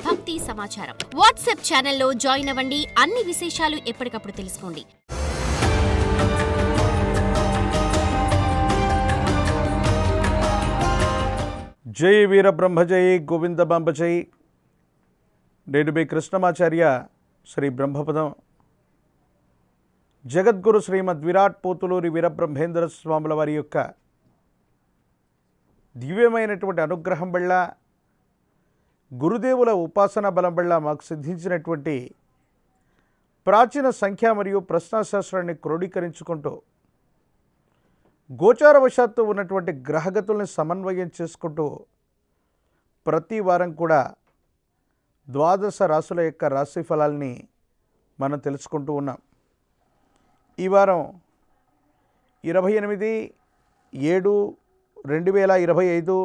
భక్తి సమాచారం. వాట్సాప్ ఛానల్లో జాయిన్ అవ్వండి. అన్ని విశేషాలు ఎప్పటికప్పుడు తెలుసుకోండి. జై వీరబ్రహ్మ జై గోవిందబాంబ జై. నేను మీ కృష్ణమాచార్య శ్రీ బ్రహ్మపదం. జగద్గురు శ్రీమద్ విరాట్ పోతులూరి వీరబ్రహ్మేంద్ర స్వాముల వారి యొక్క దివ్యమైనటువంటి అనుగ్రహం వల్ల, గురుదేవుల ఉపాసన బలం వల్ల మాకు సిద్ధించినటువంటి ప్రాచీన సంఖ్య మరియు ప్రశ్నాశాస్త్రాన్ని క్రోడీకరించుకుంటూ గోచారవశాత్తు ఉన్నటువంటి గ్రహగతుల్ని సమన్వయం చేసుకుంటూ ప్రతి వారం కూడా ద్వాదశ రాశుల యొక్క రాశి ఫలాల్ని మనం తెలుసుకుంటూ ఉన్నాం. ఈ వారం 28/7/2025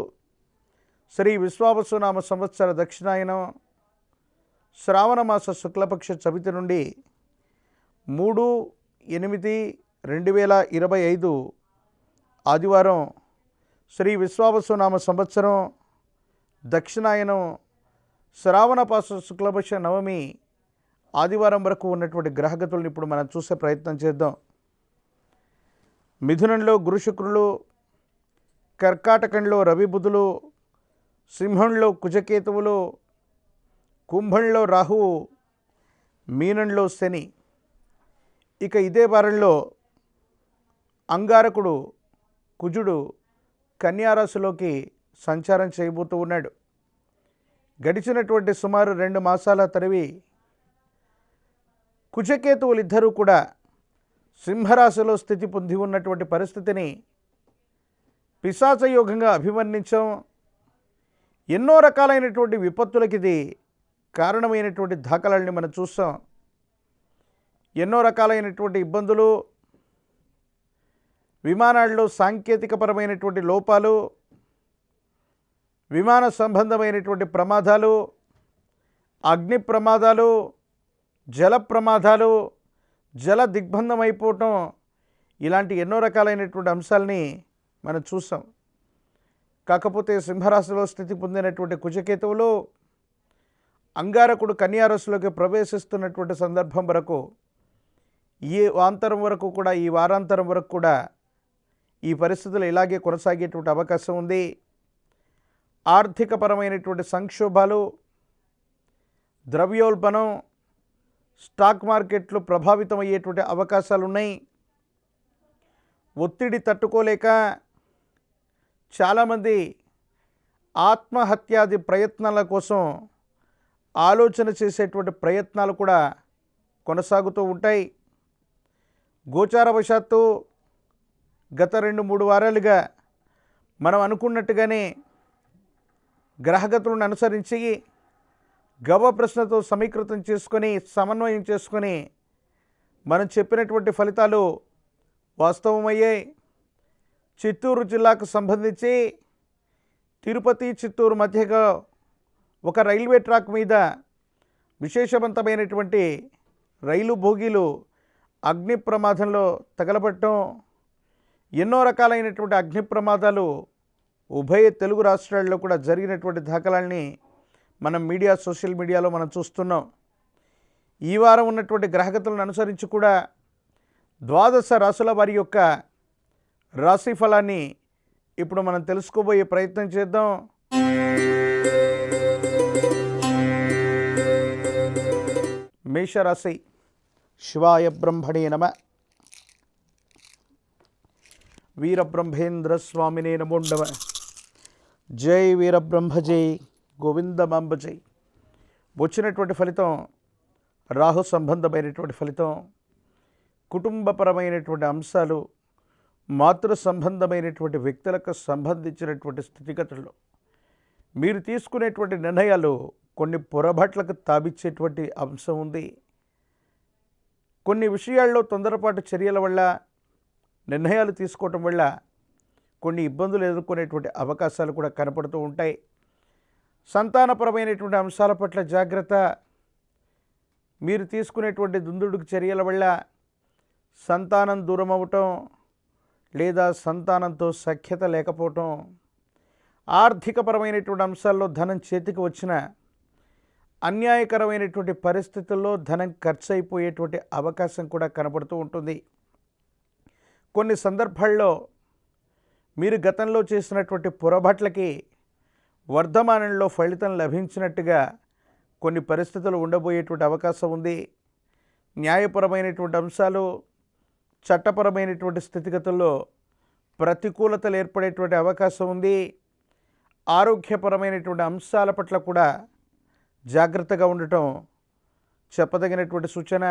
శ్రీ విశ్వావసునామ సంవత్సర దక్షిణాయనం శ్రావణ మాస శుక్లపక్ష చవితి నుండి 3/8/2025 ఆదివారం శ్రీ విశ్వావసునామ సంవత్సరం దక్షిణాయనం శ్రావణపాస శుక్లపక్ష నవమి ఆదివారం వరకు ఉన్నటువంటి గ్రహగతులను ఇప్పుడు మనం చూసే ప్రయత్నం చేద్దాం. మిథునంలో గురు శుక్రులు, కర్కాటకంలో రవి బుధులు, సింహంలో కుజకేతువులు, కుంభంలో రాహువు, మీనంలో శని. ఇక ఇదే వారంలో అంగారకుడు కుజుడు కన్యారాశిలోకి సంచారం చేయబోతూ ఉన్నాడు. గడిచినటువంటి సుమారు 2 మాసాల తరివి కుజకేతువులు ఇద్దరూ కూడా సింహరాశిలో స్థితి పొంది ఉన్నటువంటి పరిస్థితిని పిశాచయోగంగా అభివర్ణించాం. ఎన్నో రకాలైనటువంటి విపత్తులకి ఇది కారణమైనటువంటి దాఖలాల్ని మనం చూస్తాం. ఎన్నో రకాలైనటువంటి ఇబ్బందులు, విమానాల్లో సాంకేతికపరమైనటువంటి లోపాలు, విమాన సంబంధమైనటువంటి ప్రమాదాలు, అగ్ని ప్రమాదాలు, జల ప్రమాదాలు, జల దిగ్బంధం అయిపోవటం, ఇలాంటి ఎన్నో రకాలైనటువంటి అంశాలని మనం చూసాం. కాకపోతే సింహరాశిలో స్థితి పొందినటువంటి కుజకేతువులు అంగారకుడు కన్యారాశిలోకి ప్రవేశిస్తున్నటువంటి సందర్భం వరకు, ఈ వారాంతరం వరకు కూడా ఈ పరిస్థితులు ఇలాగే కొనసాగేటువంటి అవకాశం ఉంది. ఆర్థికపరమైనటువంటి సంక్షోభాలు, ద్రవ్యోల్బణం, స్టాక్ మార్కెట్లు ప్రభావితం అయ్యేటువంటి అవకాశాలు ఉన్నాయి. ఒత్తిడి తట్టుకోలేక చాలామంది ఆత్మహత్యాది ప్రయత్నాల కోసం ఆలోచన చేసేటువంటి ప్రయత్నాలు కూడా కొనసాగుతూ ఉంటాయి. గోచారవశాత్తు గత 2-3 వారాలుగా మనం అనుకున్నట్టుగానే గ్రహగతులను అనుసరించి గవ ప్రశ్నతో సమీకృతం చేసుకొని, సమన్వయం చేసుకొని మనం చెప్పినటువంటి ఫలితాలు వాస్తవమయ్యాయి. చిత్తూరు జిల్లాకు సంబంధించి తిరుపతి చిత్తూరు మధ్యగా ఒక రైల్వే ట్రాక్ మీద విశేషవంతమైనటువంటి రైలు బోగీలు అగ్ని ప్రమాదంలో తగలబడటం, ఎన్నో రకాలైనటువంటి అగ్ని ప్రమాదాలు ఉభయ తెలుగు రాష్ట్రాల్లో కూడా జరిగినటువంటి దాఖలాల్ని మనం సోషల్ మీడియాలో మనం చూస్తున్నాం. ఈ వారం ఉన్నటువంటి గ్రహగతులను అనుసరించి కూడా ద్వాదశ రాశుల వారి యొక్క రాశి ఫలాన్ని ఇప్పుడు మనం తెలుసుకోబోయే ప్రయత్నం చేద్దాం. మేషరాశి. శివాయ బ్రహ్మణే నమ. వీరబ్రహ్మేంద్ర స్వామినే నమో నమః. జై వీరబ్రహ్మ జై గోవిందమాంబ జై. వచ్చినటువంటి ఫలితం రాహు సంబంధమైనటువంటి ఫలితం, కుటుంబపరమైనటువంటి అంశాలు, మాతృ సంబంధమైనటువంటి వ్యక్తులకు సంబంధించినటువంటి స్థితిగతుల్లో మీరు తీసుకునేటువంటి నిర్ణయాలు కొన్ని పొరపాట్లకు తావిచ్చేటువంటి అంశం ఉంది. కొన్ని విషయాల్లో తొందరపాటు చర్యల వల్ల, నిర్ణయాలు తీసుకోవటం వల్ల కొన్ని ఇబ్బందులు ఎదుర్కొనేటువంటి అవకాశాలు కూడా కనపడుతూ ఉంటాయి. సంతానపరమైనటువంటి అంశాల పట్ల జాగ్రత్త. మీరు తీసుకునేటువంటి దుందుడుకు చర్యల వల్ల సంతానం దూరం అవ్వటం లేదా సంతానంతో సఖ్యత లేకపోవటం, ఆర్థికపరమైనటువంటి అంశాల్లో ధనం చేతికి వచ్చిన అన్యాయకరమైనటువంటి పరిస్థితుల్లో ధనం ఖర్చు అయిపోయేటువంటి అవకాశం కూడా కనబడుతూ ఉంటుంది. కొన్ని సందర్భాల్లో మీరు గతంలో చేసినటువంటి పొరపాట్లకి వర్ధమానంలో ఫలితం లభించినట్టుగా కొన్ని పరిస్థితులు ఉండబోయేటువంటి అవకాశం ఉంది. న్యాయపరమైనటువంటి అంశాలు, చట్టపరమైనటువంటి స్థితిగతుల్లో ప్రతికూలతలు ఏర్పడేటువంటి అవకాశం ఉంది. ఆరోగ్యపరమైనటువంటి అంశాల పట్ల కూడా జాగ్రత్తగా ఉండటం చెప్పదగినటువంటి సూచన.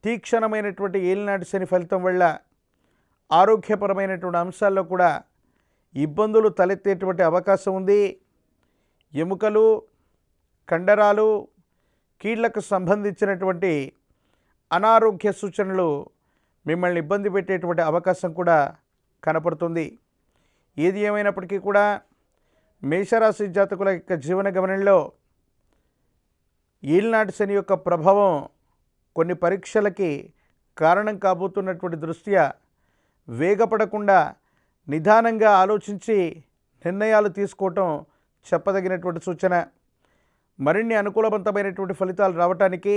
తీక్షణమైనటువంటి ఏలినాటి శని ఫలితం వల్ల ఆరోగ్యపరమైనటువంటి అంశాల్లో కూడా ఇబ్బందులు తలెత్తేటువంటి అవకాశం ఉంది. ఎముకలు, కండరాలు, కీళ్లకు సంబంధించినటువంటి అనారోగ్య సూచనలు మిమ్మల్ని ఇబ్బంది పెట్టేటువంటి అవకాశం కూడా కనపడుతుంది. ఏది ఏమైనప్పటికీ కూడా మేషరాశి జాతకుల యొక్క జీవన గమనంలో ఏలినాటి శని యొక్క ప్రభావం కొన్ని పరీక్షలకి కారణం కాబోతున్నటువంటి దృష్ట్యా వేగపడకుండా నిదానంగా ఆలోచించి నిర్ణయాలు తీసుకోవటం చెప్పదగినటువంటి సూచన. మరిన్ని అనుకూలవంతమైనటువంటి ఫలితాలు రావటానికి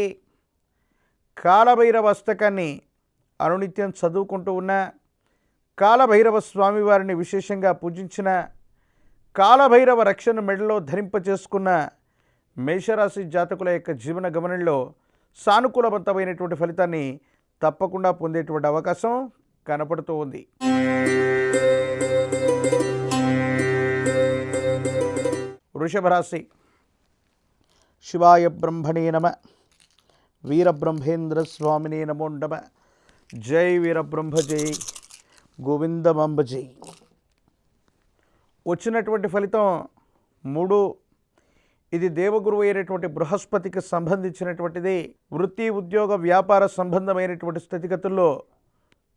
కాలభైరవ అష్టకాన్ని అనునిత్యం చదువుకుంటూ ఉన్న, కాలభైరవ స్వామివారిని విశేషంగా పూజించిన, కాలభైరవ రక్షణ మెడలో ధరింపచేసుకున్న మేషరాశి జాతకుల యొక్క జీవన గమనంలో సానుకూలవంతమైనటువంటి ఫలితాన్ని తప్పకుండా పొందేటువంటి అవకాశం కనపడుతూ ఉంది. వృషభ రాశి. శివాయ బ్రహ్మణే నమ. వీరబ్రహ్మేంద్ర స్వామినే నమో నమ. జై వీరబ్రహ్మ జై, గోవిందమాంబ జై. వచ్చినటువంటి ఫలితం 3. ఇది దేవగురువు అయినటువంటి బృహస్పతికి సంబంధించినటువంటిది. వృత్తి, ఉద్యోగ, వ్యాపార సంబంధమైనటువంటి స్థితిగతుల్లో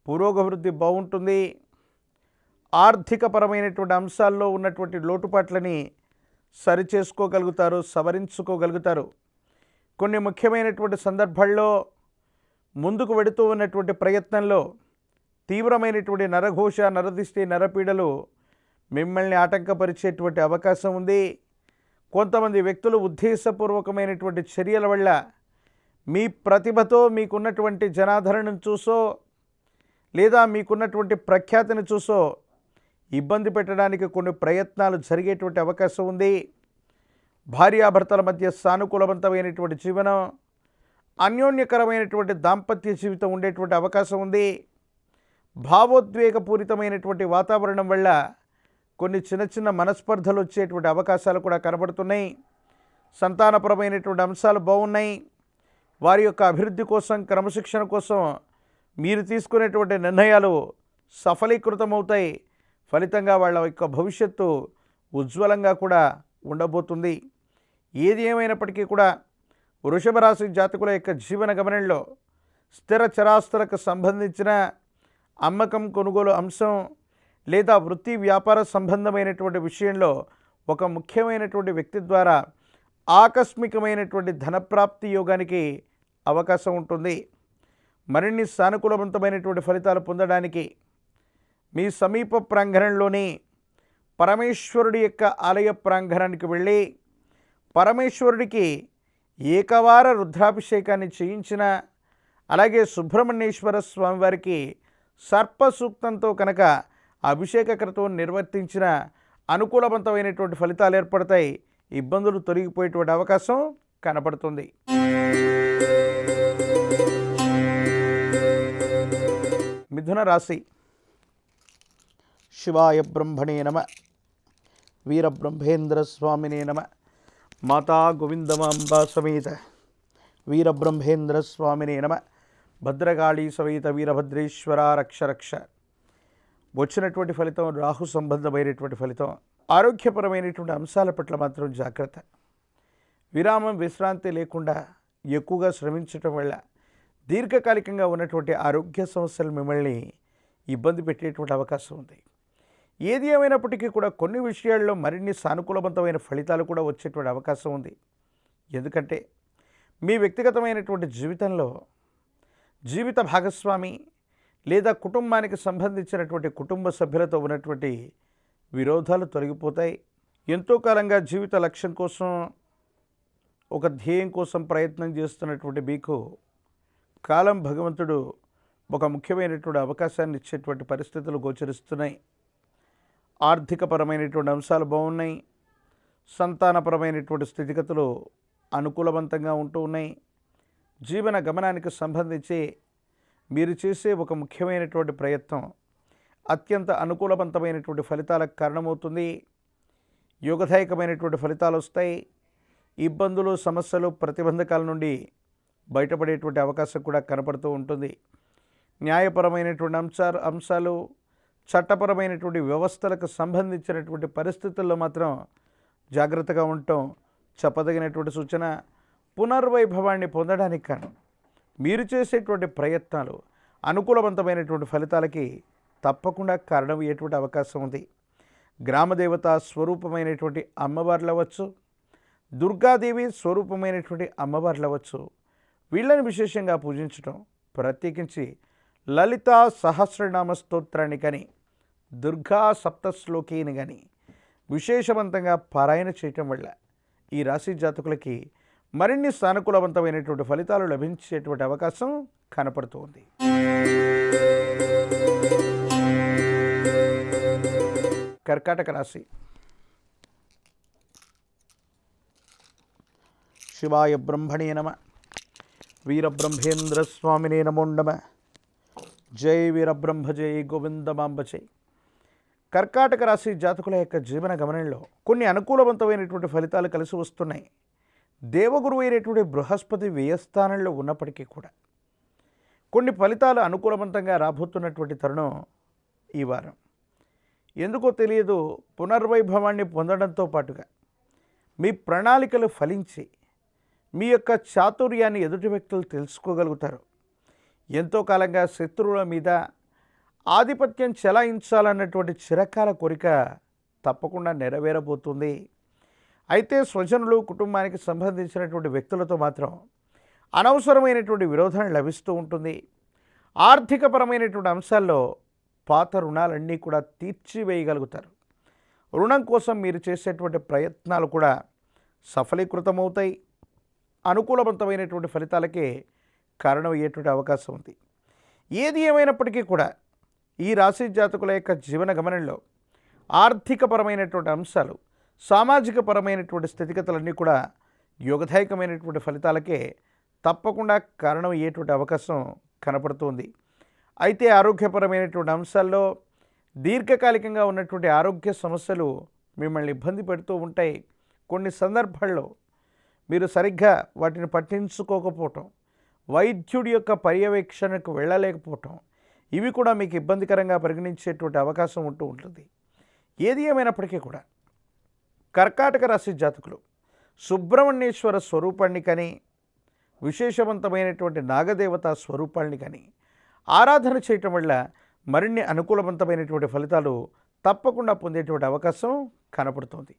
పురోగవృద్ధి బాగుంటుంది. ఆర్థికపరమైనటువంటి అంశాల్లో ఉన్నటువంటి లోటుపాట్లని సరిచేసుకోగలుగుతారు, సవరించుకోగలుగుతారు. కొన్ని ముఖ్యమైనటువంటి సందర్భాల్లో ముందుకు వెడుతూ ఉన్నటువంటి ప్రయత్నంలో తీవ్రమైనటువంటి నరఘోష, నరదిష్టి, నరపీడలు మిమ్మల్ని ఆటంకపరిచేటువంటి అవకాశం ఉంది. కొంతమంది వ్యక్తులు ఉద్దేశపూర్వకమైనటువంటి చర్యల వల్ల మీ ప్రతిభతో మీకున్నటువంటి జనాదరణను చూసో లేదా మీకున్నటువంటి ప్రఖ్యాతిని చూసో ఇబ్బంది పెట్టడానికి కొన్ని ప్రయత్నాలు జరిగేటువంటి అవకాశం ఉంది. భార్యాభర్తల మధ్య సానుకూలవంతమైనటువంటి జీవనం, అన్యోన్యకరమైనటువంటి దాంపత్య జీవితం ఉండేటువంటి అవకాశం ఉంది. భావోద్వేగపూరితమైనటువంటి వాతావరణం వల్ల కొన్ని చిన్న చిన్న మనస్పర్ధలు వచ్చేటువంటి అవకాశాలు కూడా కనబడుతున్నాయి. సంతానపరమైనటువంటి అంశాలు బాగున్నాయి. వారి యొక్క అభివృద్ధి కోసం, క్రమశిక్షణ కోసం మీరు తీసుకునేటువంటి నిర్ణయాలు సఫలీకృతమవుతాయి. ఫలితంగా వాళ్ళ యొక్క భవిష్యత్తు ఉజ్వలంగా కూడా ఉండబోతుంది. ఏది ఏమైనప్పటికీ కూడా వృషభ రాశి జాతకుల యొక్క జీవన గమనంలో స్థిర చరాస్తులకు సంబంధించిన అమ్మకం, కొనుగోలు అంశం లేదా వృత్తి, వ్యాపార సంబంధమైనటువంటి విషయంలో ఒక ముఖ్యమైనటువంటి వ్యక్తి ద్వారా ఆకస్మికమైనటువంటి ధనప్రాప్తి యోగానికి అవకాశం ఉంటుంది. మరిన్ని సానుకూలవంతమైనటువంటి ఫలితాలు పొందడానికి మీ సమీప ప్రాంగణంలోని పరమేశ్వరుడి యొక్క ఆలయ ప్రాంగణానికి వెళ్ళి పరమేశ్వరుడికి ఏకవార రుద్రాభిషేకాన్ని చేయించిన, అలాగే సుబ్రహ్మణ్యేశ్వర స్వామివారికి సర్ప సూక్తంతో కనుక అభిషేక క్రతువును నిర్వర్తించిన అనుకూలవంతమైనటువంటి ఫలితాలు ఏర్పడతాయి. ఇబ్బందులు తొలగిపోయేటువంటి అవకాశం కనపడుతుంది. మిథున రాశి. శివాయ బ్రహ్మణే నమ. వీరబ్రహ్మేంద్ర స్వామినే నమ. మాతా గోవిందమాంబ సమేత వీరబ్రహ్మేంద్ర స్వామినే నమ. భద్రకాళీ సమేత వీరభద్రేశ్వర రక్ష రక్ష. వచ్చినటువంటి ఫలితం రాహు సంబంధమైనటువంటి ఫలితం. ఆరోగ్యపరమైనటువంటి అంశాల పట్ల మాత్రం జాగ్రత్త. విరామం, విశ్రాంతి లేకుండా ఎక్కువగా శ్రమించటం వల్ల దీర్ఘకాలికంగా ఉన్నటువంటి ఆరోగ్య సమస్యలు మిమ్మల్ని ఇబ్బంది పెట్టేటువంటి అవకాశం ఉంది. ఏది ఏమైనప్పటికీ కూడా కొన్ని విషయాల్లో మరిన్ని సానుకూలవంతమైన ఫలితాలు కూడా వచ్చేటువంటి అవకాశం ఉంది. ఎందుకంటే మీ వ్యక్తిగతమైనటువంటి జీవితంలో జీవిత భాగస్వామి లేదా కుటుంబానికి సంబంధించినటువంటి కుటుంబ సభ్యులతో ఉన్నటువంటి విరోధాలు తొలగిపోతాయి. ఎంతో కాలంగా జీవిత లక్ష్యం కోసం ఒక ధ్యేయం కోసం ప్రయత్నం చేస్తున్నటువంటి మీకు కాలం భగవంతుడు ఒక ముఖ్యమైనటువంటి అవకాశాన్ని ఇచ్చేటువంటి పరిస్థితులు గోచరిస్తున్నాయి. ఆర్థికపరమైనటువంటి అంశాలు బాగున్నాయి. సంతానపరమైనటువంటి స్థితిగతులు అనుకూలవంతంగా ఉంటూ ఉన్నాయి. జీవన గమనానికి సంబంధించి మీరు చేసే ఒక ముఖ్యమైనటువంటి ప్రయత్నం అత్యంత అనుకూలవంతమైనటువంటి ఫలితాలకు కారణమవుతుంది. యోగదాయకమైనటువంటి ఫలితాలు వస్తాయి. ఇబ్బందులు, సమస్యలు, ప్రతిబంధకాల నుండి బయటపడేటువంటి అవకాశం కూడా కనపడుతూ ఉంటుంది. న్యాయపరమైనటువంటి అంశాలు, చట్టపరమైనటువంటి వ్యవస్థలకు సంబంధించినటువంటి పరిస్థితుల్లో మాత్రం జాగ్రత్తగా ఉండటం చెప్పదగినటువంటి సూచన. పునర్వైభవాన్ని పొందడానికి కాను మీరు చేసేటువంటి ప్రయత్నాలు అనుకూలవంతమైనటువంటి ఫలితాలకి తప్పకుండా కారణమయ్యేటువంటి అవకాశం ఉంది. గ్రామదేవత స్వరూపమైనటువంటి అమ్మవార్లు అవ్వచ్చు, దుర్గాదేవి స్వరూపమైనటువంటి అమ్మవార్లు అవ్వచ్చు, వీళ్ళని విశేషంగా పూజించడం, ప్రత్యేకించి లలితా సహస్రనామ స్తోత్రాన్ని కానీ దుర్గా సప్తశ్లోకిని కానీ విశేషవంతంగా పారాయణ చేయటం వల్ల ఈ రాశి జాతకులకి మరిన్ని సానుకూలవంతమైనటువంటి ఫలితాలు లభించేటువంటి అవకాశం కనపడుతూ ఉంది. కర్కాటక రాశి. శివాయ బ్రహ్మణే నమః. వీరబ్రహ్మేంద్ర స్వామినే నమో నమః. జై వీరబ్రహ్మ జై గోవిందమాంబ జై. కర్కాటక రాశి జాతకుల యొక్క జీవన గమనంలో కొన్ని అనుకూలవంతమైనటువంటి ఫలితాలు కలిసి వస్తున్నాయి. దేవగురువు అయినటువంటి బృహస్పతి వ్యయస్థానంలో ఉన్నప్పటికీ కూడా కొన్ని ఫలితాలు అనుకూలవంతంగా రాబోతున్నటువంటి తరుణం ఈ వారం. ఎందుకో తెలియదు, పునర్వైభవాన్ని పొందడంతో పాటుగా మీ ప్రణాళికలు ఫలించి మీ యొక్క చాతుర్యాన్ని ఎదుటి వ్యక్తులు తెలుసుకోగలుగుతారు. ఎంతో కాలంగా శత్రువుల మీద ఆధిపత్యం చెలాయించాలన్నటువంటి చిరకాల కోరిక తప్పకుండా నెరవేరబోతుంది. అయితే స్వజనులు, కుటుంబానికి సంబంధించినటువంటి వ్యక్తులతో మాత్రం అనవసరమైనటువంటి విరోధం లభిస్తూ ఉంటుంది. ఆర్థికపరమైనటువంటి అంశాల్లో పాత రుణాలన్నీ కూడా తీర్చివేయగలుగుతారు. రుణం కోసం మీరు చేసేటువంటి ప్రయత్నాలు కూడా సఫలీకృతమవుతాయి. అనుకూలవంతమైనటువంటి ఫలితాలకే కారణమయ్యేటువంటి అవకాశం ఉంది. ఏది ఏమైనప్పటికీ కూడా ఈ రాశి జాతకుల యొక్క జీవన గమనంలో ఆర్థికపరమైనటువంటి అంశాలు, సామాజిక పరమైనటువంటి స్థితిగతులన్నీ కూడా యోగదాయకమైనటువంటి ఫలితాలకే తప్పకుండా కారణమయ్యేటువంటి అవకాశం కనపడుతుంది. అయితే ఆరోగ్యపరమైనటువంటి అంశాల్లో దీర్ఘకాలికంగా ఉన్నటువంటి ఆరోగ్య సమస్యలు మిమ్మల్ని ఇబ్బంది పెడుతూ ఉంటాయి. కొన్ని సందర్భాల్లో మీరు సరిగ్గా వాటిని పట్టించుకోకపోవటం, వైద్యుడి యొక్క పర్యవేక్షణకు వెళ్ళలేకపోవటం, ఇవి కూడా మీకు ఇబ్బందికరంగా పరిగణించేటువంటి అవకాశం ఉంటూ ఉంటుంది. ఏది ఏమైనప్పటికీ కూడా కర్కాటక రాశి జాతకులు సుబ్రహ్మణ్యేశ్వర స్వరూపాన్ని కానీ విశేషవంతమైనటువంటి నాగదేవత స్వరూపాన్ని కానీ ఆరాధన చేయటం వల్ల మరిన్ని అనుకూలవంతమైనటువంటి ఫలితాలు తప్పకుండా పొందేటువంటి అవకాశం కనపడుతుంది.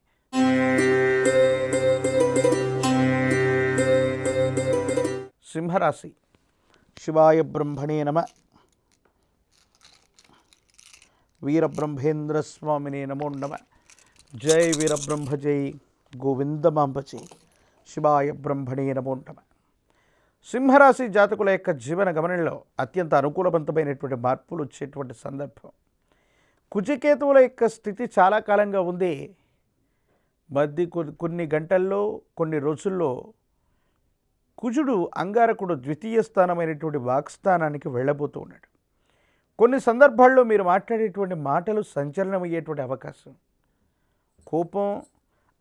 సింహరాశి. శివాయ బ్రహ్మణే నమః. వీరబ్రహ్మేంద్ర స్వామినే నమో నమః. జై వీరబ్రహ్మ జై గోవిందమాంబ జై. శివాయ బ్రహ్మణే నమో నమః. సింహరాశి జాతకుల యొక్క జీవన గమనంలో అత్యంత అనుకూలవంతమైనటువంటి మార్పులు వచ్చేటువంటి సందర్భం. కుజకేతువుల యొక్క స్థితి చాలా కాలంగా ఉంది. కొన్ని గంటల్లో, కొన్ని రోజుల్లో కుజుడు అంగారకుడు ద్వితీయ స్థానమైనటువంటి వాక్స్థానానికి వెళ్ళబోతూ ఉన్నాడు. కొన్ని సందర్భాల్లో మీరు మాట్లాడేటువంటి మాటలు సంచలనమయ్యేటువంటి అవకాశం, కోపం,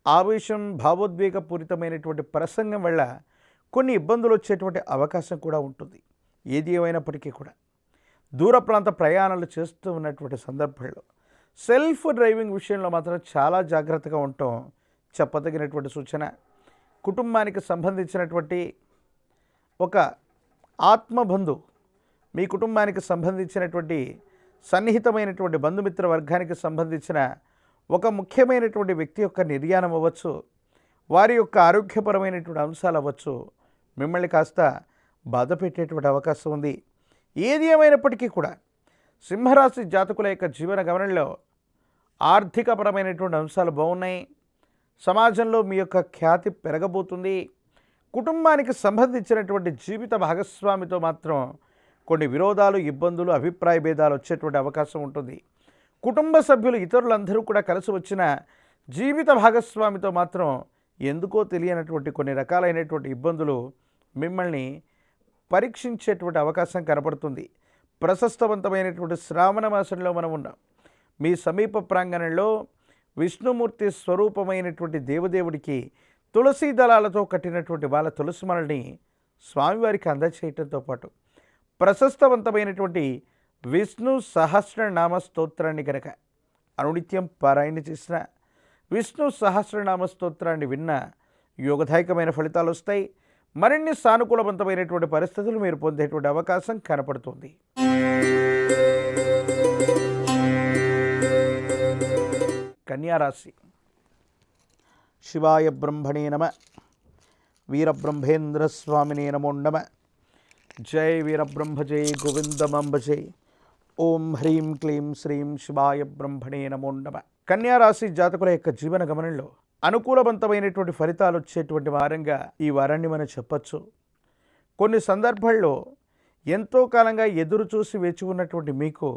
ఆవేశం, భావోద్వేగపూరితమైనటువంటి ప్రసంగం వల్ల కొన్ని ఇబ్బందులు వచ్చేటువంటి అవకాశం కూడా ఉంటుంది. ఏది ఏమైనప్పటికీ కూడా దూర ప్రాంత ప్రయాణాలు చేస్తూ ఉన్నటువంటి సందర్భంలో సెల్ఫ్ డ్రైవింగ్ విషయంలో మాత్రం చాలా జాగ్రత్తగా ఉండటం చెప్పదగినటువంటి సూచన. కుటుంబానికి సంబంధించినటువంటి ఒక ఆత్మబంధు, మీ కుటుంబానికి సంబంధించినటువంటి సన్నిహితమైనటువంటి బంధుమిత్ర వర్గానికి సంబంధించిన ఒక ముఖ్యమైనటువంటి వ్యక్తి యొక్క నిర్యాణం అవ్వచ్చు, వారి యొక్క ఆరోగ్యపరమైనటువంటి అంశాలు అవ్వచ్చు, మిమ్మల్ని కాస్త బాధ పెట్టేటువంటి అవకాశం ఉంది. ఏది ఏమైనప్పటికీ కూడా సింహరాశి జాతకుల యొక్క జీవన గమనంలో ఆర్థికపరమైనటువంటి అంశాలు బాగున్నాయి. సమాజంలో మీ యొక్క ఖ్యాతి పెరగబోతుంది. కుటుంబానికి సంబంధించినటువంటి జీవిత భాగస్వామితో మాత్రం కొన్ని విరోధాలు, ఇబ్బందులు, అభిప్రాయ భేదాలు వచ్చేటువంటి అవకాశం ఉంటుంది. కుటుంబ సభ్యులు ఇతరులందరూ కూడా కలిసి వచ్చిన జీవిత భాగస్వామితో మాత్రం ఎందుకో తెలియనటువంటి కొన్ని రకాలైనటువంటి ఇబ్బందులు మిమ్మల్ని పరీక్షించేటువంటి అవకాశం కనపడుతుంది. ప్రశస్తవంతమైనటువంటి శ్రావణ మాసంలో మనం ఉన్నాం. మీ సమీప ప్రాంగణంలో విష్ణుమూర్తి స్వరూపమైనటువంటి దేవదేవుడికి తులసీ దళాలతో కట్టినటువంటి వాళ్ళ తులసిమలని స్వామివారికి అందచేయటంతో పాటు ప్రశస్తవంతమైనటువంటి విష్ణు సహస్రనామ స్తోత్రాన్ని కనుక అనునిత్యం పారాయణ చేసిన, విష్ణు సహస్రనామ స్తోత్రాన్ని విన్న యోగదాయకమైన ఫలితాలు వస్తాయి. మరిన్ని సానుకూలవంతమైనటువంటి పరిస్థితులు మీరు పొందేటువంటి అవకాశం కనపడుతుంది. కన్యారాశి. శివాయ బ్రహ్మణే నమ. వీరబ్రహ్మేంద్ర స్వామినే నమో నమ. జై వీరబ్రహ్మ జై గోవిందమాంబ జై. ఓం హ్రీం క్లీం శ్రీం శివాయ బ్రహ్మణే నమో నమ. కన్యారాశి జాతకుల యొక్క జీవన గమనంలో అనుకూలవంతమైనటువంటి ఫలితాలు వచ్చేటువంటి వారంగా ఈ వారాన్ని మనం చెప్పచ్చు. కొన్ని సందర్భాల్లో ఎంతో కాలంగా ఎదురు చూసి వేచి ఉన్నటువంటి మీకు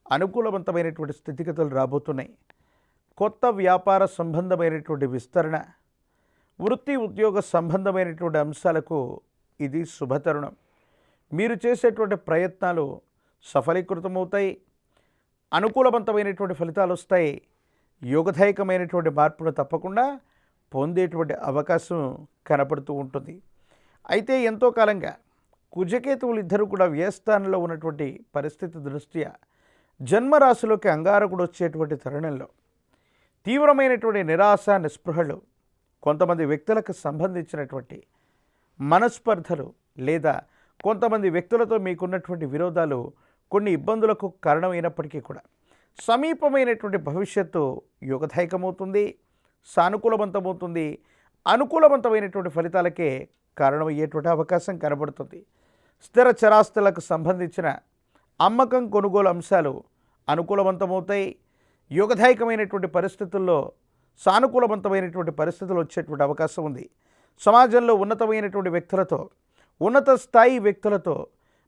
అనుకూలవంతమైనటువంటి స్థితిగతులు రాబోతున్నాయి. కొత్త వ్యాపార సంబంధమైనటువంటి విస్తరణ, వృత్తి ఉద్యోగ సంబంధమైనటువంటి అంశాలకు ఇది శుభతరుణం. మీరు చేసేటువంటి ప్రయత్నాలు సఫలీకృతమవుతాయి. అనుకూలవంతమైనటువంటి ఫలితాలు వస్తాయి. యోగదాయకమైనటువంటి మార్పును తప్పకుండా పొందేటువంటి అవకాశం కనపడుతూ ఉంటుంది. అయితే ఎంతో కాలంగా కుజకేతువులు ఇద్దరు కూడా వ్యయస్థానంలో ఉన్నటువంటి పరిస్థితి దృష్ట్యా జన్మరాశిలోకి అంగారకుడు వచ్చేటువంటి తరుణంలో తీవ్రమైనటువంటి నిరాశ, నిస్పృహలు, కొంతమంది వ్యక్తులకు సంబంధించినటువంటి మనస్పర్ధలు లేదా కొంతమంది వ్యక్తులతో మీకున్నటువంటి విరోధాలు కొన్ని ఇబ్బందులకు కారణమైనప్పటికీ కూడా సమీపమైనటువంటి భవిష్యత్తు యోగదాయకమవుతుంది, సానుకూలవంతమవుతుంది. అనుకూలవంతమైనటువంటి ఫలితాలకే కారణమయ్యేటువంటి అవకాశం కనబడుతుంది. స్థిర చరాస్తులకు సంబంధించిన అమ్మకం, కొనుగోలు అంశాలు అనుకూలవంతమవుతాయి. యోగదాయకమైనటువంటి పరిస్థితుల్లో సానుకూలవంతమైనటువంటి పరిస్థితులు వచ్చేటువంటి అవకాశం ఉంది. సమాజంలో ఉన్నతమైనటువంటి వ్యక్తులతో, ఉన్నత స్థాయి వ్యక్తులతో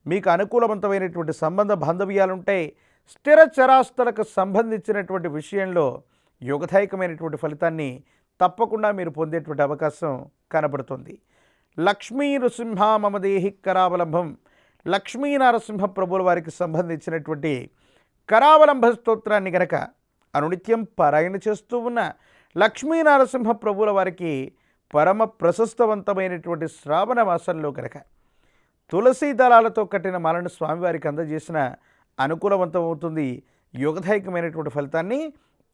మీకు అనుకూలవంతమైనటువంటి సంబంధ బాంధవ్యాలుంటాయి. స్థిర చరాస్తులకు సంబంధించినటువంటి విషయంలో యోగదాయకమైనటువంటి ఫలితాన్ని తప్పకుండా మీరు పొందేటువంటి అవకాశం కనబడుతుంది. లక్ష్మీ నృసింహ మమదేహి కరావలంబం. లక్ష్మీ నరసింహ ప్రభుల వారికి సంబంధించినటువంటి కరావలంబ స్తోత్రాన్ని గనక అనునిత్యం పారాయణ చేస్తూ ఉన్న లక్ష్మీ నరసింహ ప్రభుల వారికి పరమ ప్రశస్తవంతమైనటువంటి శ్రావణ మాసంలో కనుక తులసీ దళాలతో కట్టిన మాలను స్వామివారికి అందజేసిన అనుకూలవంతమవుతుంది. యోగదాయకమైనటువంటి ఫలితాన్ని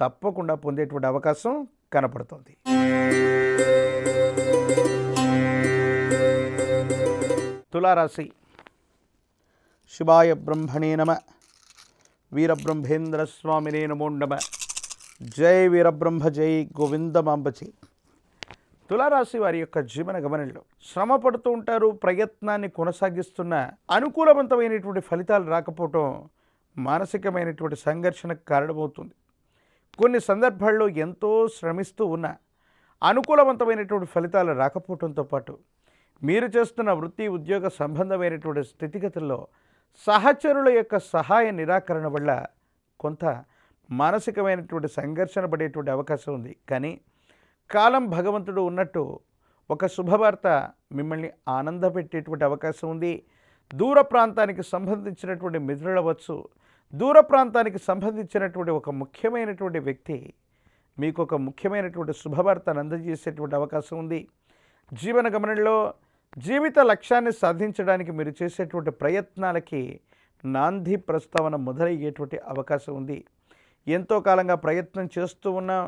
తప్పకుండా పొందేటువంటి అవకాశం కనపడుతుంది. తులారాశి. శివాయ బ్రహ్మణే నమ. వీరబ్రహ్మేంద్ర స్వామినే నమో నమ. జై వీరబ్రహ్మ జై గోవిందమాంబ జై. తులారాశి వారి యొక్క జీవన గమనంలో శ్రమ పడుతూ ఉంటారు, ప్రయత్నాన్ని కొనసాగిస్తున్న అనుకూలవంతమైనటువంటి ఫలితాలు రాకపోవటం మానసికమైనటువంటి సంఘర్షణకు కారణమవుతుంది. కొన్ని సందర్భాల్లో ఎంతో శ్రమిస్తూ ఉన్న అనుకూలవంతమైనటువంటి ఫలితాలు రాకపోవడంతో పాటు మీరు చేస్తున్న వృత్తి ఉద్యోగ సంబంధమైనటువంటి స్థితిగతుల్లో సహచరుల యొక్క సహాయ నిరాకరణ వల్ల కొంత మానసికమైనటువంటి సంఘర్షణ పడేటువంటి అవకాశం ఉంది. కానీ కాలం భగవంతుడు ఉన్నట్టు ఒక శుభవార్త మిమ్మల్ని ఆనందపెట్టేటువంటి అవకాశం ఉంది. దూర ప్రాంతానికి సంబంధించినటువంటి మిత్రులు అవ్వచ్చు, దూర ప్రాంతానికి సంబంధించినటువంటి ఒక ముఖ్యమైనటువంటి వ్యక్తి మీకు ఒక ముఖ్యమైనటువంటి శుభవార్తను అందజేసేటువంటి అవకాశం ఉంది. జీవన గమనంలో జీవిత లక్ష్యాన్ని సాధించడానికి మీరు చేసేటువంటి ప్రయత్నాలకి నాంది ప్రస్తావన మొదలయ్యేటువంటి అవకాశం ఉంది. ఎంతో కాలంగా ప్రయత్నం చేస్తూ ఉన్నాం,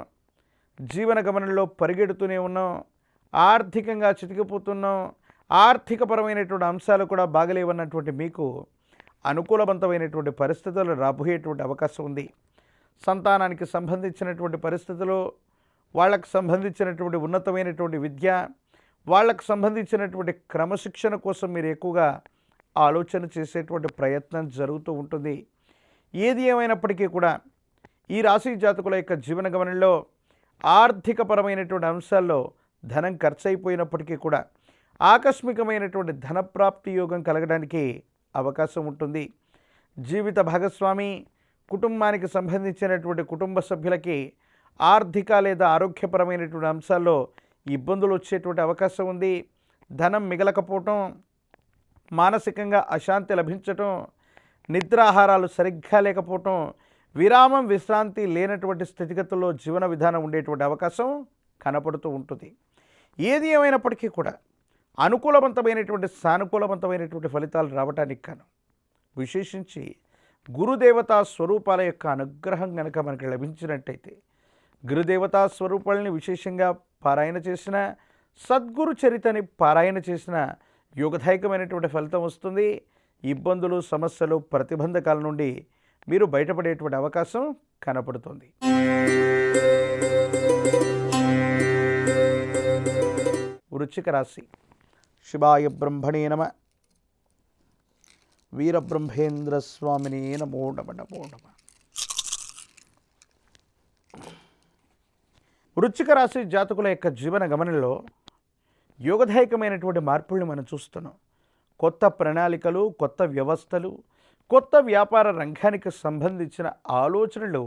జీవన గమనంలో పరిగెడుతూనే ఉన్నాం, ఆర్థికంగా చితికిపోతున్నాం, ఆర్థికపరమైనటువంటి అంశాలు కూడా బాగలేవన్నటువంటి మీకు అనుకూలవంతమైనటువంటి పరిస్థితులు రాబోయేటువంటి అవకాశం ఉంది. సంతానానికి సంబంధించినటువంటి పరిస్థితులు, వాళ్ళకు సంబంధించినటువంటి ఉన్నతమైనటువంటి విద్య, వాళ్ళకు సంబంధించినటువంటి క్రమశిక్షణ కోసం మీరు ఎక్కువగా ఆలోచన చేసేటువంటి ప్రయత్నం జరుగుతూ ఉంటుంది. ఏది ఏమైనప్పటికీ కూడా ఈ రాశి జాతకుల యొక్క జీవన గమనంలో ఆర్థికపరమైనటువంటి అంశాల్లో ధనం ఖర్చు అయిపోయినప్పటికీ కూడా ఆకస్మికమైనటువంటి ధనప్రాప్తి యోగం కలగడానికి అవకాశం ఉంటుంది. జీవిత భాగస్వామి, కుటుంబానికి సంబంధించినటువంటి కుటుంబ సభ్యులకి ఆర్థిక లేదా ఆరోగ్యపరమైనటువంటి అంశాల్లో ఇబ్బందులు వచ్చేటువంటి అవకాశం ఉంది. ధనం మిగలకపోవటం, మానసికంగా అశాంతి లభించటం, నిద్రాహారాలు సరిగ్గా లేకపోవటం, విరామం విశ్రాంతి లేనటువంటి స్థితిగతుల్లో జీవన విధానం ఉండేటువంటి అవకాశం కనపడుతూ ఉంటుంది. ఏది ఏమైనప్పటికీ కూడా అనుకూలవంతమైనటువంటి సానుకూలవంతమైనటువంటి ఫలితాలు రావటానికి కాను విశేషించి గురుదేవతా స్వరూపాల యొక్క అనుగ్రహం కనుక మనకి లభించినట్టయితే, గురుదేవతా స్వరూపాలని విశేషంగా పారాయణ చేసిన, సద్గురు చరితని పారాయణ చేసిన యోగదాయకమైనటువంటి ఫలితం వస్తుంది. ఇబ్బందులు, సమస్యలు, ప్రతిబంధకాల నుండి మీరు బయటపడేటువంటి అవకాశం కనపడుతుంది. వృశ్చిక రాశి. శివాయ బ్రహ్మణే నమ. వీరబ్రహ్మేంద్ర స్వామినే నమో నమ నమో నమ. వృశ్చిక రాశి జాతకుల యొక్క జీవన గమనంలో యోగదాయకమైనటువంటి మార్పుల్ని మనం చూస్తున్నాం. కొత్త ప్రణాళికలు, కొత్త వ్యవస్థలు, కొత్త వ్యాపార రంగానికి సంబంధించిన ఆలోచనలు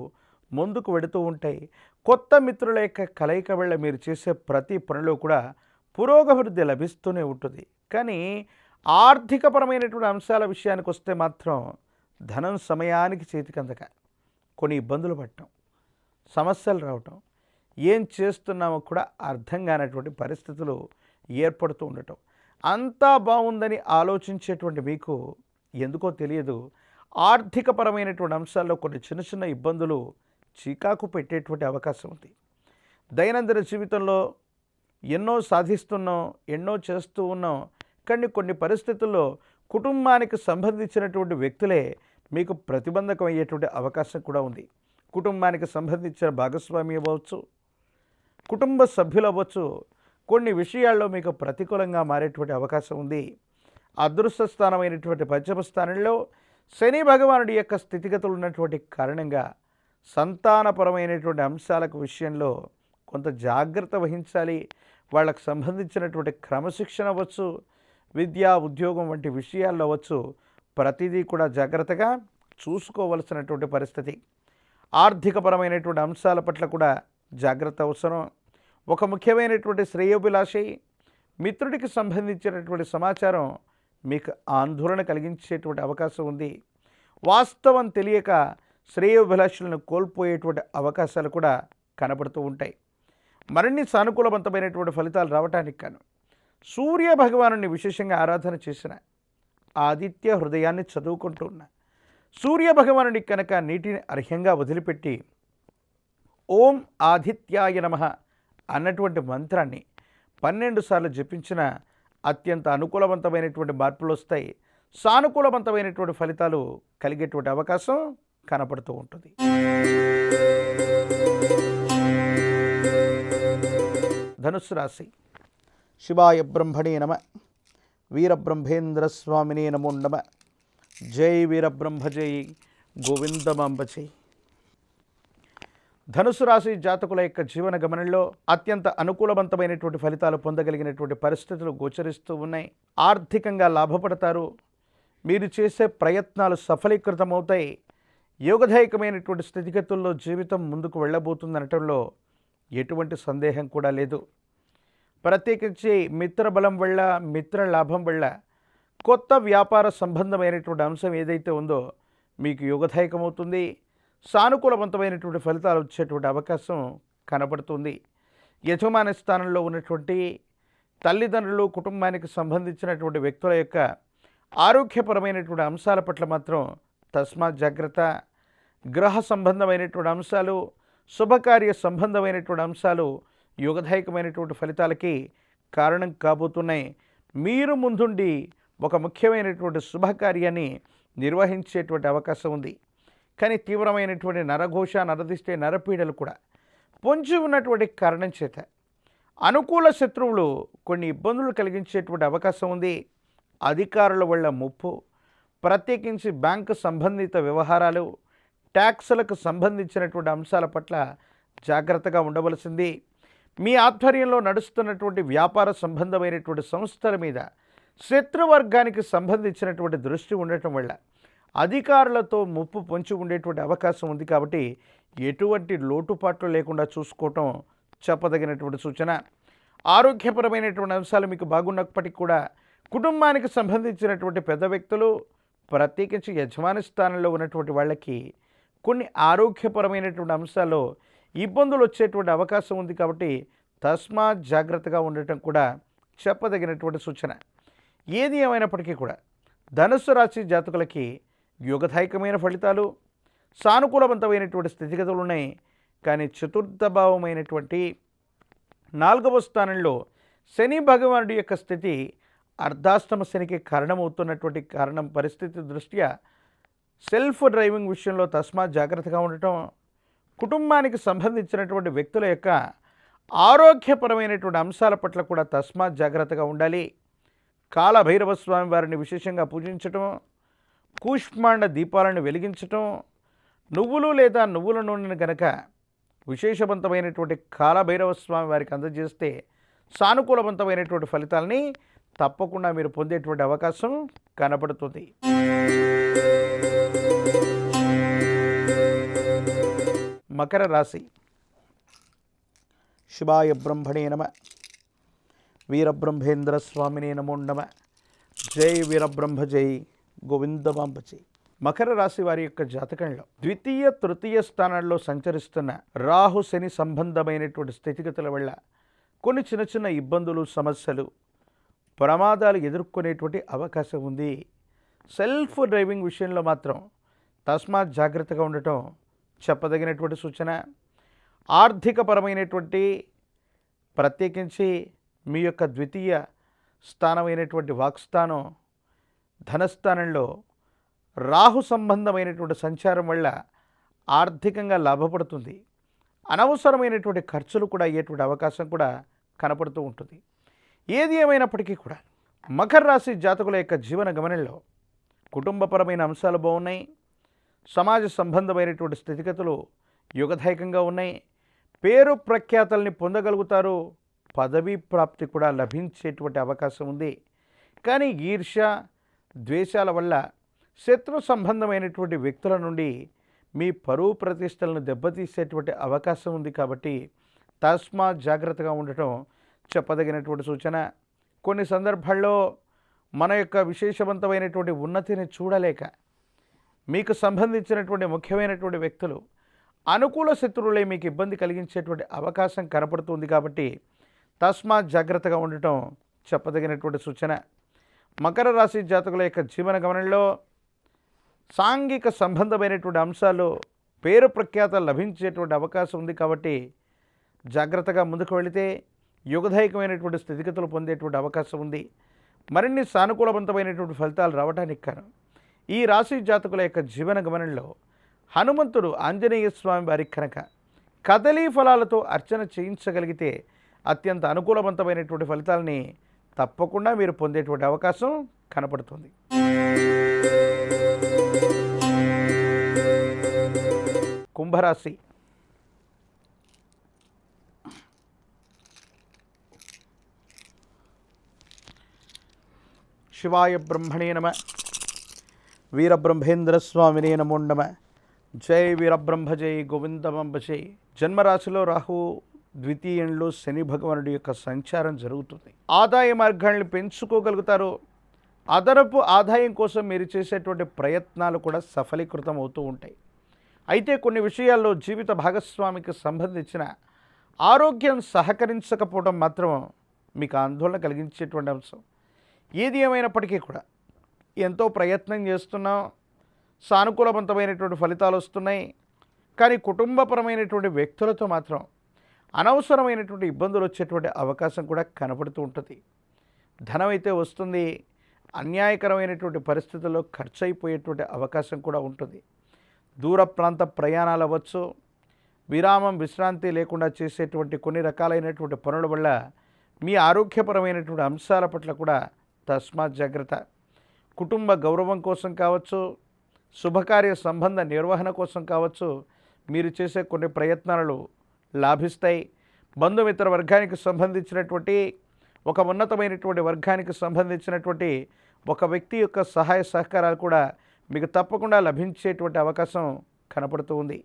ముందుకు వెడుతూ ఉంటాయి. కొత్త మిత్రుల యొక్క కలయిక వల్ల మీరు చేసే ప్రతి పనిలో కూడా పురోగవృద్ధి లభిస్తూనే ఉంటుంది. కానీ ఆర్థికపరమైనటువంటి అంశాల విషయానికి వస్తే మాత్రం ధనం సమయానికి చేతికి అందక కొన్ని ఇబ్బందులు పడటం, సమస్యలు రావటం, ఏం చేస్తున్నామో కూడా అర్థం కానటువంటి పరిస్థితులు ఏర్పడుతూ ఉండటం. అంతా బాగుందని ఆలోచించేటువంటి మీకు ఎందుకో తెలియదు, ఆర్థికపరమైనటువంటి అంశాల్లో కొన్ని చిన్న చిన్న ఇబ్బందులు చీకాకు పెట్టేటువంటి అవకాశం ఉంది. దైనందిన జీవితంలో ఎన్నో సాధిస్తున్నాం, ఎన్నో చేస్తూ ఉన్నాం. కానీ కొన్ని పరిస్థితుల్లో కుటుంబానికి సంబంధించినటువంటి వ్యక్తులే మీకు ప్రతిబంధకం అయ్యేటువంటి అవకాశం కూడా ఉంది. కుటుంబానికి సంబంధించిన భాగస్వామి అవ్వచ్చు, కుటుంబ సభ్యులు అవ్వచ్చు, కొన్ని విషయాల్లో మీకు ప్రతికూలంగా మారేటువంటి అవకాశం ఉంది. అదృష్ట స్థానమైనటువంటి పంచమ స్థానంలో శని భగవానుడి యొక్క స్థితిగతులు ఉన్నటువంటి కారణంగా సంతానపరమైనటువంటి అంశాలకు విషయంలో కొంత జాగ్రత్త వహించాలి. వాళ్ళకు సంబంధించినటువంటి క్రమశిక్షణ అవ్వచ్చు, విద్యా ఉద్యోగం వంటి విషయాల్లో అవ్వచ్చు, ప్రతిదీ కూడా జాగ్రత్తగా చూసుకోవలసినటువంటి పరిస్థితి. ఆర్థికపరమైనటువంటి అంశాల పట్ల కూడా జాగ్రత్త అవసరం. ఒక ముఖ్యమైనటువంటి శ్రేయోభిలాషి మిత్రుడికి సంబంధించినటువంటి సమాచారం మీకు ఆందోళన కలిగించేటువంటి అవకాశం ఉంది. వాస్తవం తెలియక శ్రేయోభిలాషులను కోల్పోయేటువంటి అవకాశాలు కూడా కనబడుతూ ఉంటాయి. మరిన్ని సానుకూలవంతమైనటువంటి ఫలితాలు రావటానికి కాను సూర్య భగవాను విశేషంగా ఆరాధన చేసిన, ఆదిత్య హృదయాన్ని చదువుకుంటూ ఉన్న సూర్య భగవానుడి కనుక నీటిని అర్హ్యంగా వదిలిపెట్టి ఓం ఆదిత్యాయ నమః అన్నటువంటి మంత్రాన్ని 12 సార్లు జపించిన అత్యంత అనుకూలవంతమైనటువంటి మార్పులు వస్తాయి. సానుకూలవంతమైనటువంటి ఫలితాలు కలిగేటువంటి అవకాశం కనపడుతూ ఉంటుంది. ధనుస్సు రాశి. శివాయ బ్రహ్మణే నమ. వీరబ్రహ్మేంద్ర స్వామినే నమో నమ. జై వీరబ్రహ్మ జై గోవిందమాంబ జై. ధనుసు రాశి జాతకుల యొక్క జీవన గమనంలో అత్యంత అనుకూలవంతమైనటువంటి ఫలితాలు పొందగలిగినటువంటి పరిస్థితులు గోచరిస్తూ ఉన్నాయి. ఆర్థికంగా లాభపడతారు. మీరు చేసే ప్రయత్నాలు సఫలీకృతమవుతాయి. యోగదాయకమైనటువంటి స్థితిగతుల్లో జీవితం ముందుకు వెళ్ళబోతుందనటంలో ఎటువంటి సందేహం కూడా లేదు. ప్రత్యేకించి మిత్రబలం వల్ల, మిత్ర లాభం వల్ల కొత్త వ్యాపార సంబంధమైనటువంటి అంశం ఏదైతే ఉందో మీకు యోగదాయకమవుతుంది. సానుకూలవంతమైనటువంటి ఫలితాలు వచ్చేటువంటి అవకాశం కనబడుతుంది. యజమాని స్థానంలో ఉన్నటువంటి తల్లిదండ్రులు, కుటుంబానికి సంబంధించినటువంటి వ్యక్తుల యొక్క ఆరోగ్యపరమైనటువంటి అంశాల పట్ల మాత్రం తస్మాత్ జాగ్రత్త. గ్రహ సంబంధమైనటువంటి అంశాలు, శుభకార్య సంబంధమైనటువంటి అంశాలు యోగదాయకమైనటువంటి ఫలితాలకి కారణం కాబోతున్నాయి. మీరు ముందుండి ఒక ముఖ్యమైనటువంటి శుభకార్యాన్ని నిర్వహించేటువంటి అవకాశం ఉంది. కానీ తీవ్రమైనటువంటి నరఘోష, నరదిష్టి, నరపీడలు కూడా పొంచి ఉన్నటువంటి కారణం చేత అనుకూల శత్రువులు కొన్ని ఇబ్బందులు కలిగించేటువంటి అవకాశం ఉంది. అధికారుల వల్ల ముప్పు, ప్రత్యేకించి బ్యాంకు సంబంధిత వ్యవహారాలు, ట్యాక్సులకు సంబంధించినటువంటి అంశాల పట్ల జాగ్రత్తగా ఉండవలసింది. మీ ఆధ్వర్యంలో నడుస్తున్నటువంటి వ్యాపార సంబంధమైనటువంటి సంస్థల మీద శత్రువర్గానికి సంబంధించినటువంటి దృష్టి ఉండటం వల్ల అధికారులతో ముప్పు పొంచి ఉండేటువంటి అవకాశం ఉంది. కాబట్టి ఎటువంటి లోటుపాట్లు లేకుండా చూసుకోవటం చెప్పదగినటువంటి సూచన. ఆరోగ్యపరమైనటువంటి అంశాలు మీకు బాగున్నప్పటికీ కూడా కుటుంబానికి సంబంధించినటువంటి పెద్ద వ్యక్తులు, ప్రత్యేకించి యజమాని స్థానంలో ఉన్నటువంటి వాళ్ళకి కొన్ని ఆరోగ్యపరమైనటువంటి అంశాల్లో ఇబ్బందులు వచ్చేటువంటి అవకాశం ఉంది. కాబట్టి తస్మాత్ జాగ్రత్తగా ఉండటం కూడా చెప్పదగినటువంటి సూచన. ఏది ఏమైనప్పటికీ కూడా ధనుస్సు రాశి జాతకులకి యోగదాయకమైన ఫలితాలు, సానుకూలవంతమైనటువంటి స్థితిగతులు ఉన్నాయి. కానీ చతుర్థ భావమైనటువంటి 4వ స్థానంలో శని భగవానుడి యొక్క స్థితి అర్ధాష్టమ శనికి కారణమవుతున్నటువంటి పరిస్థితి దృష్ట్యా సెల్ఫ్ డ్రైవింగ్ విషయంలో తస్మాత్ జాగ్రత్తగా ఉండటం, కుటుంబానికి సంబంధించినటువంటి వ్యక్తుల యొక్క ఆరోగ్యపరమైనటువంటి అంశాల పట్ల కూడా తస్మాత్ జాగ్రత్తగా ఉండాలి. కాలభైరవ స్వామి వారిని విశేషంగా పూజించటం, కూష్మాండ దీపాలను వెలిగించటం, నువ్వులు లేదా నువ్వుల నూనెను కనుక విశేషవంతమైనటువంటి కాలభైరవ స్వామి వారికి అందజేస్తే సానుకూలవంతమైనటువంటి ఫలితాలని తప్పకుండా మీరు పొందేటువంటి అవకాశం కనపడుతుంది. మకర రాశి. శివాయ బ్రహ్మణే నమ. వీరబ్రహ్మేంద్ర స్వామినే నమో నమ. జై వీరబ్రహ్మ జై గోవిందమాంబ జై. మకర రాశి వారి యొక్క జాతకంలో ద్వితీయ తృతీయ స్థానాల్లో సంచరిస్తున్న రాహు శని సంబంధమైనటువంటి స్థితిగతుల వల్ల కొన్ని చిన్న చిన్న ఇబ్బందులు, సమస్యలు, ప్రమాదాలు ఎదుర్కొనేటువంటి అవకాశం ఉంది. సెల్ఫ్ డ్రైవింగ్ విషయంలో మాత్రం తస్మాత్ జాగ్రత్తగా ఉండటం చెప్పదగినటువంటి సూచన. ఆర్థికపరమైనటువంటి ప్రత్యేకించి మీ యొక్క ద్వితీయ స్థానమైనటువంటి వాక్స్థానం, ధనస్థానంలో రాహు సంబంధమైనటువంటి సంచారం వల్ల ఆర్థికంగా లాభపడుతుంది. అనవసరమైనటువంటి ఖర్చులు కూడా అయ్యేటువంటి అవకాశం కూడా కనపడుతూ ఉంటుంది. ఏది ఏమైనప్పటికీ కూడా మకర రాశి జాతకుల యొక్క జీవన గమనంలో కుటుంబపరమైన అంశాలు బాగున్నాయి. సమాజ సంబంధమైనటువంటి స్థితిగతులు యుగదాయకంగా ఉన్నాయి. పేరు ప్రఖ్యాతల్ని పొందగలుగుతారు. పదవీ ప్రాప్తి కూడా లభించేటువంటి అవకాశం ఉంది. కానీ ఈర్ష్య, ద్వేషాల వల్ల శత్రు సంబంధమైనటువంటి వ్యక్తుల నుండి మీ పరువు ప్రతిష్టలను దెబ్బతీసేటువంటి అవకాశం ఉంది. కాబట్టి తస్మాత్ జాగ్రత్తగా ఉండటం చెప్పదగినటువంటి సూచన. కొన్ని సందర్భాల్లో మన యొక్క విశేషవంతమైనటువంటి ఉన్నతిని చూడలేక మీకు సంబంధించినటువంటి ముఖ్యమైనటువంటి వ్యక్తులు అనుకూల శత్రువులే మీకు ఇబ్బంది కలిగించేటువంటి అవకాశం కనపడుతుంది. కాబట్టి తస్మాత్ జాగ్రత్తగా ఉండటం చెప్పదగినటువంటి సూచన. మకర రాశి జాతకుల యొక్క జీవన గమనంలో సాంఘిక సంబంధమైనటువంటి అంశాలు, పేరు ప్రఖ్యాతలు లభించేటువంటి అవకాశం ఉంది. కాబట్టి జాగ్రత్తగా ముందుకు వెళితే యుగదాయకమైనటువంటి స్థితిగతులు పొందేటువంటి అవకాశం ఉంది. మరిన్ని సానుకూలవంతమైనటువంటి ఫలితాలు రావడానికి కారణం ఈ రాశి జాతకుల యొక్క జీవన గమనంలో హనుమంతుడు ఆంజనేయ స్వామి వారికి కనుక కదలీ ఫలాలతో అర్చన చేయించగలిగితే అత్యంత అనుకూలవంతమైనటువంటి ఫలితాలని తప్పకుండా మీరు పొందేటువంటి అవకాశం కనపడుతుంది. కుంభరాశి. శివాయ బ్రహ్మణే నమ. వీరబ్రహ్మేంద్ర స్వామినే నమో నమ. జై వీరబ్రహ్మ జై గోవిందమంబ జై. జన్మరాశిలో రాహువు, ద్వితీయంలో శని భగవానుడి యొక్క సంచారం జరుగుతుంది. ఆదాయ మార్గాల్ని పెంచుకోగలుగుతారు. అదనపు ఆదాయం కోసం మీరు చేసేటువంటి ప్రయత్నాలు కూడా సఫలీకృతం అవుతూ ఉంటాయి. అయితే కొన్ని విషయాల్లో జీవిత భాగస్వామికి సంబంధించిన ఆరోగ్యం సహకరించకపోవడం మాత్రం మీకు ఆందోళన కలిగించేటువంటి అంశం. ఏది ఏమైనప్పటికీ కూడా ఎంతో ప్రయత్నం చేస్తున్నాం, సానుకూలవంతమైనటువంటి ఫలితాలు వస్తున్నాయి. కానీ కుటుంబపరమైనటువంటి వ్యక్తులతో మాత్రం అనవసరమైనటువంటి ఇబ్బందులు వచ్చేటువంటి అవకాశం కూడా కనపడుతూ ఉంటుంది. ధనం అయితే వస్తుంది, అన్యాయకరమైనటువంటి పరిస్థితుల్లో ఖర్చు అయిపోయేటువంటి అవకాశం కూడా ఉంటుంది. దూర ప్రాంత ప్రయాణాలు అవ్వచ్చు, విశ్రాంతి లేకుండా చేసేటువంటి కొన్ని రకాలైనటువంటి పనుల వల్ల మీ ఆరోగ్యపరమైనటువంటి అంశాల పట్ల కూడా తస్మాత్ జాగ్రత్త. కుటుంబ గౌరవం కోసం కావచ్చు, శుభకార్య సంబంధ నిర్వహణ కోసం కావచ్చు, మీరు చేసే కొన్ని ప్రయత్నాలు లాభిస్తాయి. బంధుమిత్ర వర్గానికి సంబంధించినటువంటి ఒక ఉన్నతమైనటువంటి వర్గానికి సంబంధించినటువంటి ఒక వ్యక్తి యొక్క సహాయ సహకారాలు కూడా మీకు తప్పకుండా లభించేటువంటి అవకాశం కనపడుతూ ఉంది.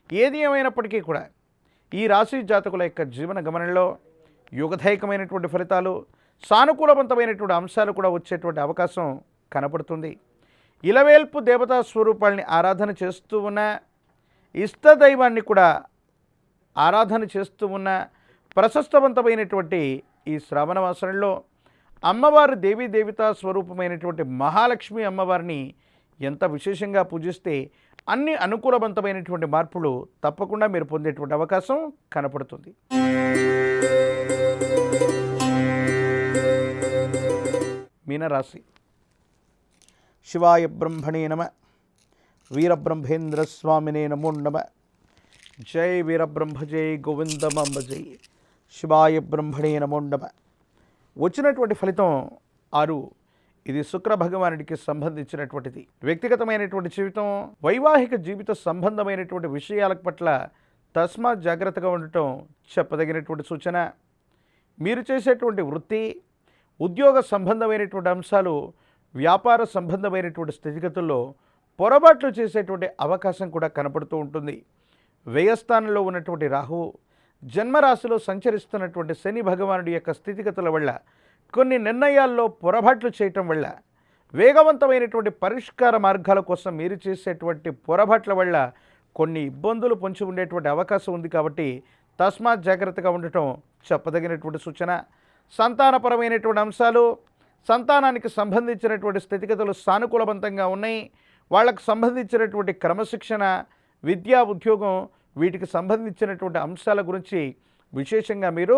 ఏది ఏమైనప్పటికీ కూడా ఈ రాశి జాతకుల యొక్క జీవన గమనంలో యుగదాయకమైనటువంటి ఫలితాలు, సానుకూలవంతమైనటువంటి అంశాలు కూడా వచ్చేటువంటి అవకాశం కనపడుతుంది. ఇలవేల్పు దేవతా స్వరూపాల్ని ఆరాధన చేస్తూ ఉన్న, ఇష్టదైవాన్ని కూడా ఆరాధన చేస్తూ ఉన్న ప్రశస్తవంతమైనటువంటి ఈ శ్రావణ మాసంలో అమ్మవారు దేవీ దేవతా స్వరూపమైనటువంటి మహాలక్ష్మి అమ్మవారిని ఎంత విశేషంగా పూజిస్తే అన్ని అనుకూలవంతమైనటువంటి మార్పులు తప్పకుండా మీరు పొందేటువంటి అవకాశం కనపడుతుంది. మీనరాశి. శివాయ బ్రహ్మణే నమ. వీరబ్రహ్మేంద్ర స్వామినే నమో నమ. జై వీరబ్రహ్మ జై గోవిందమాంబ జై. శివాయ బ్రహ్మణే నమో నమ. వచ్చినటువంటి ఫలితం 6. ఇది శుక్ర భగవానుడికి సంబంధించినటువంటిది. వ్యక్తిగతమైనటువంటి జీవితం, వైవాహిక జీవిత సంబంధమైనటువంటి విషయాల పట్ల తస్మాత్ జాగ్రత్తగా ఉండటం చెప్పదగినటువంటి సూచన. మీరు చేసేటువంటి వృత్తి, ఉద్యోగ సంబంధమైనటువంటి అంశాలు, వ్యాపార సంబంధమైనటువంటి స్థితిగతుల్లో పొరపాట్లు చేసేటువంటి అవకాశం కూడా కనపడుతూ ఉంటుంది. వ్యయస్థానంలో ఉన్నటువంటి రాహువు, జన్మరాశిలో సంచరిస్తున్నటువంటి శని భగవానుడి యొక్క స్థితిగతుల వల్ల, కొన్ని నిర్ణయాల్లో పొరపాట్లు చేయటం వల్ల, వేగవంతమైనటువంటి పరిష్కార మార్గాల కోసం మీరు చేసేటువంటి పొరపాట్ల వల్ల కొన్ని ఇబ్బందులు పొంచి ఉండేటువంటి అవకాశం ఉంది. కాబట్టి తస్మాత్ జాగ్రత్తగా ఉండటం చెప్పదగినటువంటి సూచన. సంతానపరమైనటువంటి అంశాలు, సంతానానికి సంబంధించినటువంటి స్థితిగతులు సానుకూలవంతంగా ఉన్నాయి. వాళ్ళకు సంబంధించినటువంటి క్రమశిక్షణ, విద్యా, ఉద్యోగం, వీటికి సంబంధించినటువంటి అంశాల గురించి విశేషంగా మీరు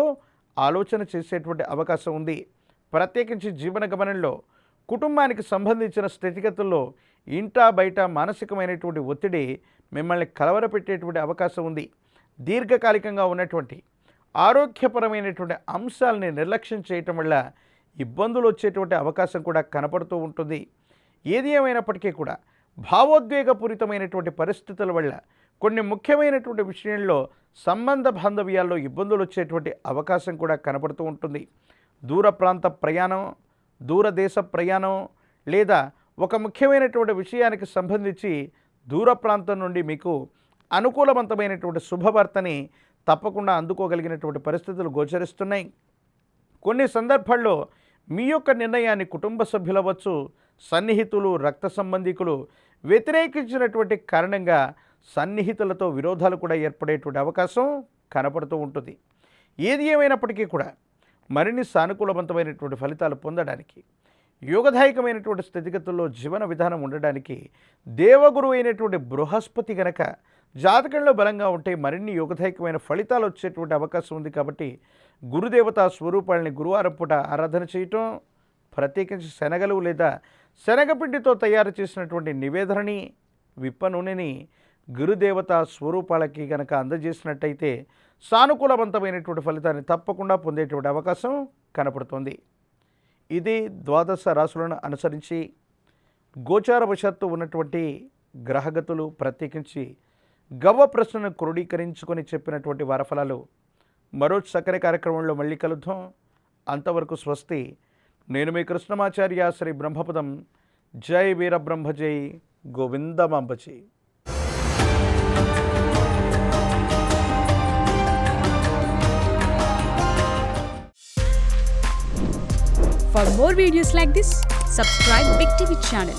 ఆలోచన చేసేటువంటి అవకాశం ఉంది. ప్రత్యేకించి జీవన గమనంలో కుటుంబానికి సంబంధించిన స్థితిగతుల్లో ఇంటా బయట మానసికమైనటువంటి ఒత్తిడి మిమ్మల్ని కలవరపెట్టేటువంటి అవకాశం ఉంది. దీర్ఘకాలికంగా ఉన్నటువంటి ఆరోగ్యపరమైనటువంటి అంశాలని నిర్లక్ష్యం చేయటం వల్ల ఇబ్బందులు వచ్చేటువంటి అవకాశం కూడా కనపడుతూ ఉంటుంది. ఏది ఏమైనప్పటికీ కూడా భావోద్వేగపూరితమైనటువంటి పరిస్థితుల వల్ల కొన్ని ముఖ్యమైనటువంటి విషయంలో సంబంధ బాంధవ్యాల్లో ఇబ్బందులు వచ్చేటువంటి అవకాశం కూడా కనపడుతూ ఉంటుంది. దూర ప్రాంత ప్రయాణం, దూరదేశ ప్రయాణం, లేదా ఒక ముఖ్యమైనటువంటి విషయానికి సంబంధించి దూర ప్రాంతం నుండి మీకు అనుకూలవంతమైనటువంటి శుభవార్తని తప్పకుండా అందుకోగలిగినటువంటి పరిస్థితులు గోచరిస్తున్నాయి. కొన్ని సందర్భాల్లో మీ యొక్క నిర్ణయాన్ని కుటుంబ సభ్యులవచ్చు, సన్నిహితులు, రక్త సంబంధికులు వ్యతిరేకించినటువంటి కారణంగా సన్నిహితులతో విరోధాలు కూడా ఏర్పడేటువంటి అవకాశం కనపడుతూ ఉంటుంది. ఏది ఏమైనప్పటికీ కూడా మరిన్ని సానుకూలవంతమైనటువంటి ఫలితాలు పొందడానికి, యోగదాయకమైనటువంటి స్థితిగతుల్లో జీవన విధానం ఉండడానికి దేవగురు అయినటువంటి బృహస్పతి గనక జాతకంలో బలంగా ఉంటే మరిన్ని యోగదాయకమైన ఫలితాలు వచ్చేటువంటి అవకాశం ఉంది. కాబట్టి గురుదేవతా స్వరూపాలని గురువారం పూట ఆరాధన చేయటం, ప్రత్యేకించి శనగలు లేదా శనగపిండితో తయారు చేసినటువంటి నివేదనని, విప్ప నూనెని గురుదేవతా స్వరూపాలకి కనుక అందజేసినట్టయితే సానుకూలవంతమైనటువంటి ఫలితాన్ని తప్పకుండా పొందేటువంటి అవకాశం కనపడుతుంది. ఇది ద్వాదశ రాశులను అనుసరించి గోచారవశాత్తు ఉన్నటువంటి గ్రహగతులు, ప్రత్యేకించి గవ్వ ప్రశ్నను క్రోడీకరించుకొని చెప్పినటువంటి వారఫలాలు. మరో చక్కని కార్యక్రమంలో మళ్ళీ కలుద్దాం. అంతవరకు స్వస్తి. నేను మీ కృష్ణమాచార్య, శ్రీ బ్రహ్మపదం. జై వీరబ్రహ్మ జై గోవిందమాంబజీ. For more videos like this, subscribe Big TV channel.